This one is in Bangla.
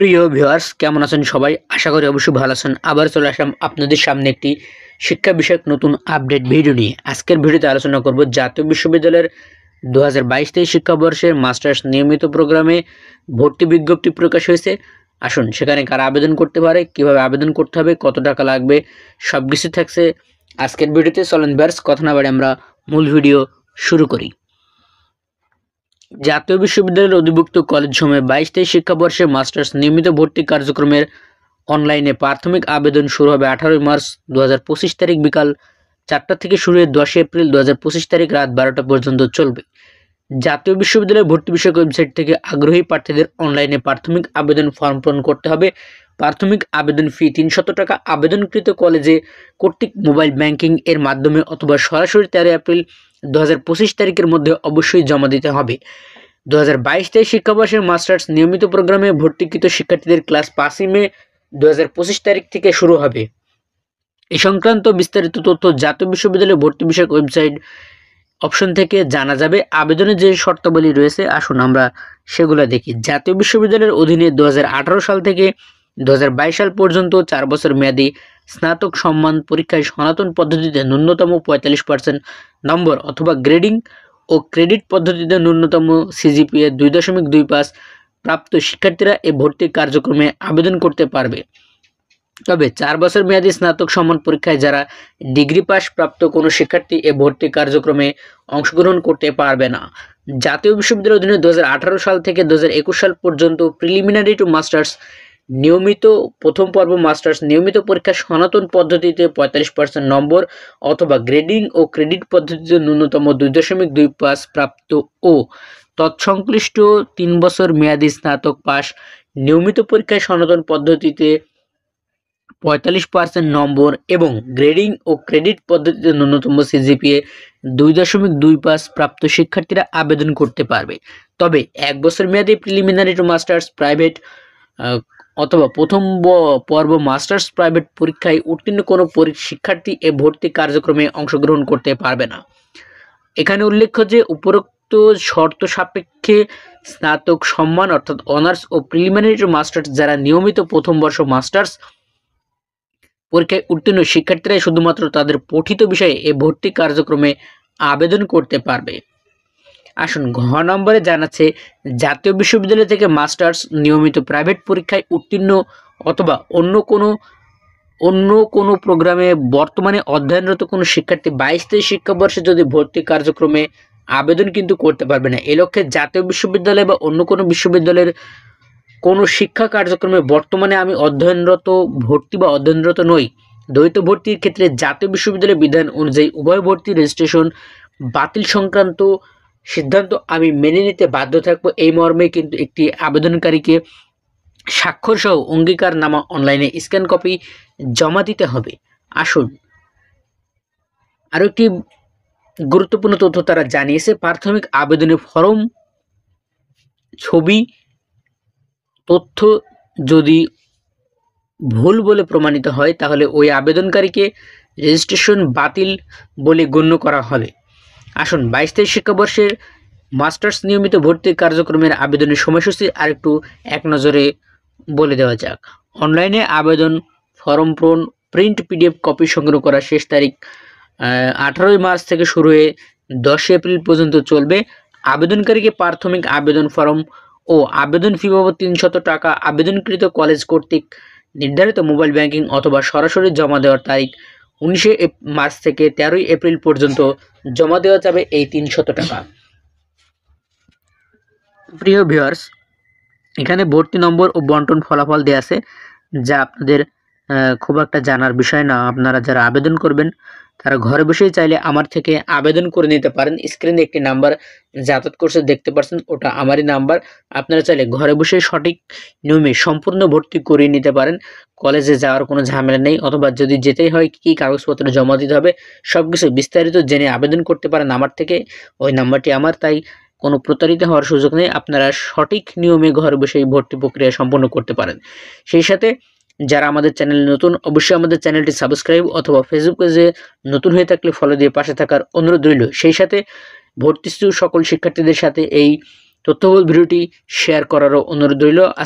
প্রিয় ভিউয়ার্স, কেমন আছেন সবাই? আশা করি অবশ্যই ভালো আছেন। আবার চলে আসলাম আপনাদের সামনে একটি শিক্ষা বিষয়ক নতুন আপডেট ভিডিও নিয়ে। আজকের ভিডিওতে আলোচনা করব জাতীয় বিশ্ববিদ্যালয়ের 2022-23 শিক্ষাবর্ষের মাস্টার্স নিয়মিত প্রোগ্রামে ভর্তি বিজ্ঞপ্তি প্রকাশ হয়েছে। আসুন সেখানে কারা আবেদন করতে পারে, কিভাবে আবেদন করতে হবে, কত টাকা লাগবে, সবকিছু থাকছে আজকের ভিডিওতে। চলেন ভিউয়ার্স, কথা না বাড়ি আমরা মূল ভিডিও শুরু করি। জাতীয় বিশ্ববিদ্যালয়ের অধিভুক্ত কলেজসমূহে 22-23 শিক্ষাবর্ষে মাস্টার্স নিয়মিত ভর্তি কার্যক্রমের অনলাইনে প্রাথমিক আবেদন শুরু হবে 18 মার্চ 2025 তারিখ বিকাল 4টা থেকে শুরু হয়ে 10 এপ্রিল 2025 তারিখ রাত 12টা পর্যন্ত চলবে। জাতীয় বিশ্ববিদ্যালয়ের ভর্তি বিষয়ক ওয়েবসাইট থেকে আগ্রহী প্রার্থীদের অনলাইনে প্রাথমিক আবেদন ফর্ম পূরণ করতে হবে। প্রাথমিক আবেদন ফি 300 টাকা। আবেদনকৃত কলেজে কর্তৃক মোবাইল ব্যাংকিং এর মাধ্যমে অথবা সরাসরি 13 এপ্রিল 2025 তারিখের মধ্যে অবশ্যই জমা দিতে হবে। 2022-23 শিক্ষাবর্ষের মাস্টার্স নিয়মিত প্রোগ্রামে ভর্তিকৃত শিক্ষার্থীদের ক্লাস 5 মে 2025 তারিখ থেকে শুরু হবে। এ সংক্রান্ত বিস্তারিত তথ্য জাতীয় বিশ্ববিদ্যালয়ের ভর্তি বিষয়ক ওয়েবসাইট অপশন থেকে জানা যাবে। আবেদনের যে শর্তাবলী রয়েছে আসুন আমরা সেগুলো দেখি। জাতীয় বিশ্ববিদ্যালয়ের অধীনে 2018 সাল থেকে 2022 সাল পর্যন্ত 4 বছর মেয়াদী স্নাতক সম্মান পরীক্ষায় সনাতন পদ্ধতিতে ন্যূনতম 45% নম্বর অথবা গ্রেডিং ও ক্রেডিট পদ্ধতিতে ন্যূনতম সিজিপিএ 2.25 প্রাপ্ত শিক্ষার্থীরা এই ভর্তি কার্যক্রমে আবেদন করতে পারবে। তবে 4 বছর মেয়াদী স্নাতক সম্মান পরীক্ষায় যারা ডিগ্রি পাস প্রাপ্ত কোনো শিক্ষার্থী এ ভর্তি কার্যক্রমে অংশগ্রহণ করতে পারবে না। জাতীয় বিশ্ববিদ্যালয়ের অধীনে 2018 সাল থেকে 2021 সাল পর্যন্ত প্রিলিমিনারি টু মাস্টার্স নিয়মিত প্রথম পর্ব মাস্টার্স নিয়মিত পরীক্ষা সনাতন পদ্ধতিতে 45% নম্বর অথবা গ্রেডিং ও ক্রেডিট পদ্ধতিতে ন্যূনতম 2.25 প্রাপ্ত ও তৎসংশ্লিষ্ট 3 বছর মেয়াদী স্নাতক পাস নিয়মিত পরীক্ষায় সনাতন পদ্ধতিতে 45% নম্বর এবং গ্রেডিং ও ক্রেডিট পদ্ধতিতে ন্যূনতম সিজিপিএ 2.25 প্রাপ্ত শিক্ষার্থীরা আবেদন করতে পারবে। তবে 1 বছর মেয়াদী প্রিলিমিনারি টু মাস্টার্স প্রাইভেট অথবা প্রথম পর্ব মাস্টার্স প্রাইভেট পরীক্ষায় উত্তীর্ণ কোনো শিক্ষার্থী এ ভর্তি কার্যক্রমে অংশগ্রহণ করতে পারবে না। এখানে উল্লেখ্য যে উপরোক্ত শর্ত সাপেক্ষে স্নাতক সম্মান অর্থাৎ অনার্স ও প্রিলিমিনারি টু মাস্টার্স যারা নিয়মিত প্রথম বর্ষ মাস্টার্স পরীক্ষায় উত্তীর্ণ শিক্ষার্থীরাই শুধুমাত্র তাদের পঠিত বিষয়ে এ ভর্তি কার্যক্রমে আবেদন করতে পারবে। আসুন ঘ নম্বরে জানাচ্ছে জাতীয় বিশ্ববিদ্যালয় থেকে মাস্টার্স নিয়মিত প্রাইভেট পরীক্ষায় উত্তীর্ণ অথবা অন্য কোনো প্রোগ্রামে বর্তমানে অধ্যয়নরত কোনো শিক্ষার্থী 22-23 শিক্ষাবর্ষে যদি ভর্তি কার্যক্রমে আবেদন কিন্তু করতে পারবে না। এ লক্ষ্যে জাতীয় বিশ্ববিদ্যালয় বা অন্য কোনো বিশ্ববিদ্যালয়ের কোনো শিক্ষা কার্যক্রমে বর্তমানে আমি অধ্যয়নরত ভর্তি বা অধ্যয়নরত নই, দ্বৈত ভর্তির ক্ষেত্রে জাতীয় বিশ্ববিদ্যালয়ের বিধান অনুযায়ী উভয় ভর্তি রেজিস্ট্রেশন বাতিল সংক্রান্ত সিদ্ধান্ত আমি মেনে নিতে বাধ্য থাকবো। এই মর্মে কিন্তু একটি আবেদনকারীকে স্বাক্ষর সহ অঙ্গীকারনামা অনলাইনে স্ক্যান কপি জমা দিতে হবে। আসুন আরও একটি গুরুত্বপূর্ণ তথ্য তারা জানিয়েছে, প্রাথমিক আবেদনের ফর্ম ছবি তথ্য যদি ভুল বলে প্রমাণিত হয় তাহলে ওই আবেদনকারীকে রেজিস্ট্রেশন বাতিল বলে গণ্য করা হবে। আসুন 22-23 শিক্ষাবর্ষের মাস্টার্স নিয়মিত ভর্তি কার্যক্রমের আবেদনের সময়সূচি আরেকটু এক নজরে বলে দেওয়া যাক। অনলাইনে আবেদন ফর্ম পূরণ প্রিন্ট পিডিএফ কপি সংগ্রহ করার শেষ তারিখ 18 মার্চ থেকে শুরু হয়ে 10 এপ্রিল পর্যন্ত চলবে। আবেদনকারীকে প্রাথমিক আবেদন ফর্ম ও আবেদন ফি বাবদ 300 টাকা আবেদনকৃত কলেজ কর্তৃক নির্ধারিত মোবাইল ব্যাংকিং অথবা সরাসরি জমা দেওয়ার তারিখ 19 মার্চ থেকে 13 এপ্রিল পর্যন্ত জমা দেওয়া যাবে এই 300 টাকা। প্রিয় ভিউয়ার্স, এখানে ভর্তি নম্বর ও বন্টন ফলাফল দেওয়া আছে যা আপনাদের খুব একটা জানার বিষয় না। আপনারা যারা আবেদন করবেন তারা ঘরে বসেই চাইলে আমার থেকে আবেদন করে নিতে পারেন। স্ক্রিনে একটি নাম্বার যাতায়াত করছে দেখতে পাচ্ছেন, ওটা আমারই নাম্বার। আপনারা চাইলে ঘরে বসে সঠিক নিয়মে সম্পূর্ণ ভর্তি করিয়ে নিতে পারেন। কলেজে যাওয়ার কোনো ঝামেলা নেই, অথবা যদি যেতেই হয় কী কাগজপত্র জমা দিতে হবে সবকিছু বিস্তারিত জেনে আবেদন করতে পারেন আমার থেকে। ওই নাম্বারটি আমার, তাই কোনো প্রতারিত হওয়ার সুযোগ নেই। আপনারা সঠিক নিয়মে ঘরে বসে ভর্তি প্রক্রিয়া সম্পন্ন করতে পারেন। সেই সাথে যারা আমাদের চ্যানেলে নতুন অবশ্যই আমাদের চ্যানেলটি সাবস্ক্রাইব অথবা ফেসবুক পেজে নতুন হয়ে থাকলে ফলো দিয়ে পাশে থাকার অনুরোধ রইল। সেই সাথে ভর্তিচ্ছু সকল শিক্ষার্থীদের সাথে এই তথ্যবহুল ভিডিওটি শেয়ার করারও অনুরোধ রইল।